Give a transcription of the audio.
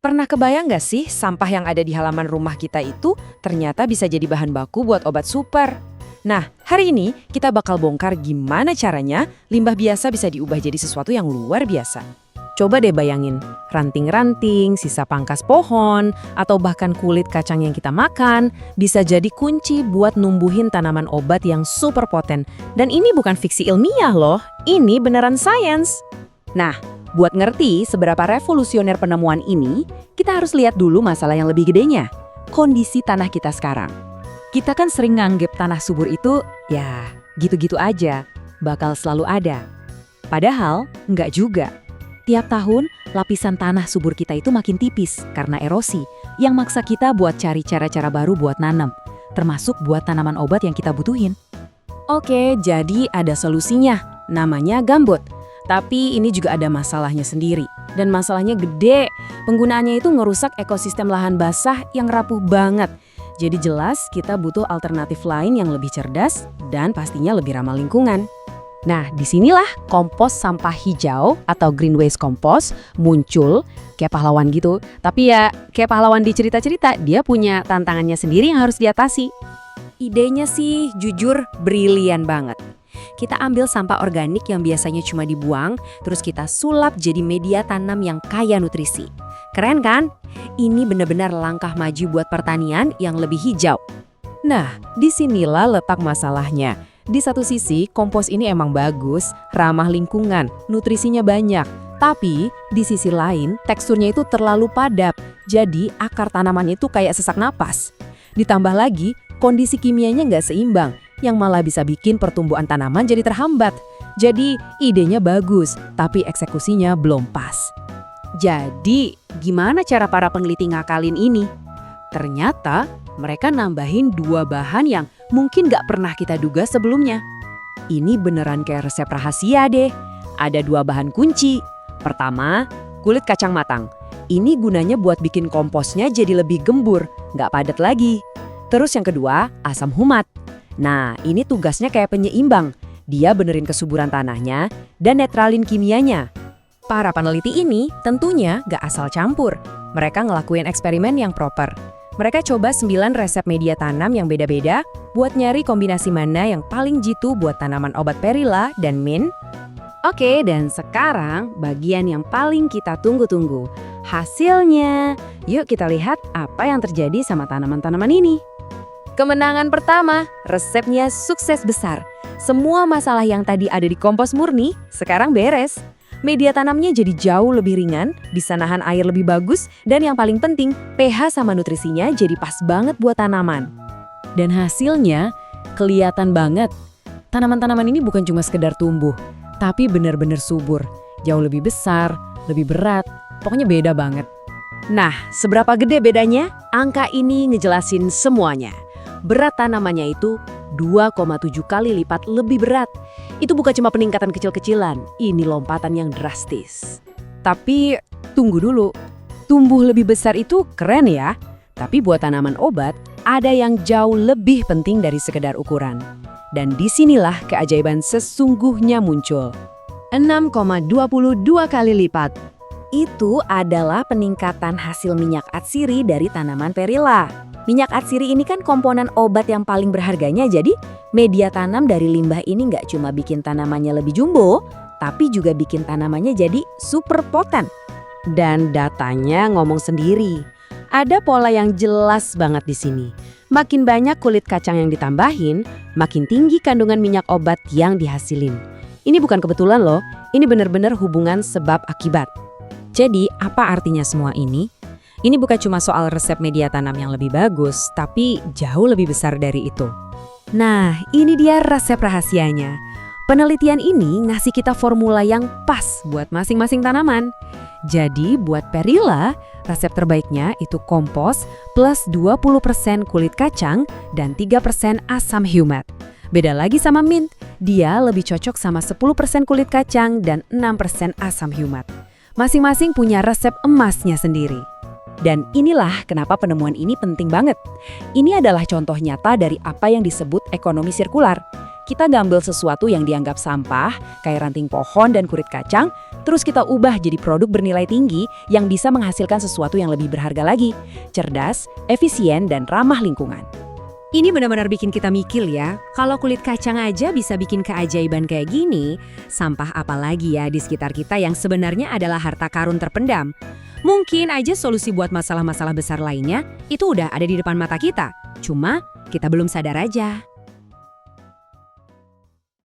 Pernah kebayang nggak sih sampah yang ada di halaman rumah kita itu ternyata bisa jadi bahan baku buat obat super? Nah, hari ini kita bakal bongkar gimana caranya limbah biasa bisa diubah jadi sesuatu yang luar biasa. Coba deh bayangin, ranting-ranting, sisa pangkas pohon, atau bahkan kulit kacang yang kita makan bisa jadi kunci buat numbuhin tanaman obat yang super poten. Dan ini bukan fiksi ilmiah loh, ini beneran sains. Nah, buat ngerti seberapa revolusioner penemuan ini, kita harus lihat dulu masalah yang lebih gedenya, kondisi tanah kita sekarang. Kita kan sering nganggep tanah subur itu, ya gitu-gitu aja, bakal selalu ada. Padahal, nggak juga. Tiap tahun, lapisan tanah subur kita itu makin tipis karena erosi, yang maksa kita buat cari cara-cara baru buat nanam, termasuk buat tanaman obat yang kita butuhin. Oke, jadi ada solusinya, namanya gambut. Tapi ini juga ada masalahnya sendiri. Dan masalahnya gede. Penggunaannya itu ngerusak ekosistem lahan basah yang rapuh banget. Jadi jelas kita butuh alternatif lain yang lebih cerdas dan pastinya lebih ramah lingkungan. Nah, disinilah kompos sampah hijau atau green waste compost muncul kayak pahlawan gitu. Tapi ya kayak pahlawan di cerita-cerita, dia punya tantangannya sendiri yang harus diatasi. Idenya sih jujur brilian banget. Kita ambil sampah organik yang biasanya cuma dibuang, terus kita sulap jadi media tanam yang kaya nutrisi. Keren kan? Ini benar-benar langkah maju buat pertanian yang lebih hijau. Nah, disinilah letak masalahnya. Di satu sisi, kompos ini emang bagus, ramah lingkungan, nutrisinya banyak. Tapi, di sisi lain, teksturnya itu terlalu padat, jadi akar tanamannya itu kayak sesak napas. Ditambah lagi, kondisi kimianya nggak seimbang, yang malah bisa bikin pertumbuhan tanaman jadi terhambat. Jadi, idenya bagus, tapi eksekusinya belum pas. Jadi, gimana cara para peneliti ngakalin ini? Ternyata, mereka nambahin 2 bahan yang mungkin nggak pernah kita duga sebelumnya. Ini beneran kayak resep rahasia deh. Ada 2 bahan kunci. Pertama, kulit kacang matang. Ini gunanya buat bikin komposnya jadi lebih gembur, nggak padat lagi. Terus yang kedua, asam humat. Nah, ini tugasnya kayak penyeimbang. Dia benerin kesuburan tanahnya dan netralin kimianya. Para peneliti ini tentunya nggak asal campur. Mereka ngelakuin eksperimen yang proper. Mereka coba 9 resep media tanam yang beda-beda buat nyari kombinasi mana yang paling jitu buat tanaman obat perila dan mint. Oke, dan sekarang bagian yang paling kita tunggu-tunggu. Hasilnya, yuk kita lihat apa yang terjadi sama tanaman-tanaman ini. Kemenangan pertama, resepnya sukses besar. Semua masalah yang tadi ada di kompos murni, sekarang beres. Media tanamnya jadi jauh lebih ringan, bisa nahan air lebih bagus, dan yang paling penting, pH sama nutrisinya jadi pas banget buat tanaman. Dan hasilnya kelihatan banget. Tanaman-tanaman ini bukan cuma sekedar tumbuh, tapi benar-benar subur. Jauh lebih besar, lebih berat, pokoknya beda banget. Nah, seberapa gede bedanya? Angka ini ngejelasin semuanya. Berat tanamannya itu 2,7 kali lipat lebih berat. Itu bukan cuma peningkatan kecil-kecilan, ini lompatan yang drastis. Tapi tunggu dulu, tumbuh lebih besar itu keren ya. Tapi buat tanaman obat, ada yang jauh lebih penting dari sekedar ukuran. Dan disinilah keajaiban sesungguhnya muncul. 6,22 kali lipat. Itu adalah peningkatan hasil minyak atsiri dari tanaman perila. Minyak atsiri ini kan komponen obat yang paling berharganya, jadi media tanam dari limbah ini nggak cuma bikin tanamannya lebih jumbo, tapi juga bikin tanamannya jadi super poten. Dan datanya ngomong sendiri. Ada pola yang jelas banget di sini. Makin banyak kulit kacang yang ditambahin, makin tinggi kandungan minyak obat yang dihasilin. Ini bukan kebetulan loh, ini benar-benar hubungan sebab akibat. Jadi apa artinya semua ini? Ini bukan cuma soal resep media tanam yang lebih bagus, tapi jauh lebih besar dari itu. Nah, ini dia resep rahasianya. Penelitian ini ngasih kita formula yang pas buat masing-masing tanaman. Jadi buat perila, resep terbaiknya itu kompos plus 20% kulit kacang dan 3% asam humat. Beda lagi sama mint, dia lebih cocok sama 10% kulit kacang dan 6% asam humat. Masing-masing punya resep emasnya sendiri. Dan inilah kenapa penemuan ini penting banget. Ini adalah contoh nyata dari apa yang disebut ekonomi sirkular. Kita ngambil sesuatu yang dianggap sampah, kayak ranting pohon dan kulit kacang, terus kita ubah jadi produk bernilai tinggi yang bisa menghasilkan sesuatu yang lebih berharga lagi. Cerdas, efisien, dan ramah lingkungan. Ini benar-benar bikin kita mikir ya, kalau kulit kacang aja bisa bikin keajaiban kayak gini, sampah apa lagi ya di sekitar kita yang sebenarnya adalah harta karun terpendam. Mungkin aja solusi buat masalah-masalah besar lainnya itu udah ada di depan mata kita, cuma kita belum sadar aja.